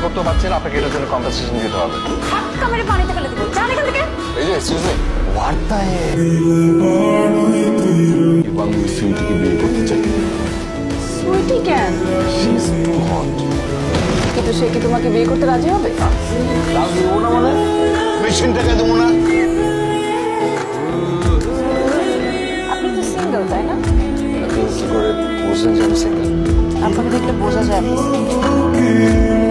করতেও পারছি না, আপনাকে এটার জন্য কম্পেনসেশন দিতে হবে। ধাক্কা মেরে পানিতে ফেলে দেবো, জান এখান থেকে। এই যে এক্সকিউজ মি, ওয়ার্তা আমি সুইটিকে বিয়ে করতে চাই। সুইটি কেন? She is too hot. কিন্তু সে কি তোমাকে বিয়ে করতে রাজি হবে? রাজি হবো না মানে? মেশিন টাকা দেবো না। আপনি তো সিঙ্গেল, তাই না? আপনি কি করে বুঝলেন যে আমি সিঙ্গেল? আপনাকে দেখলে বোঝা যায় আপনি single।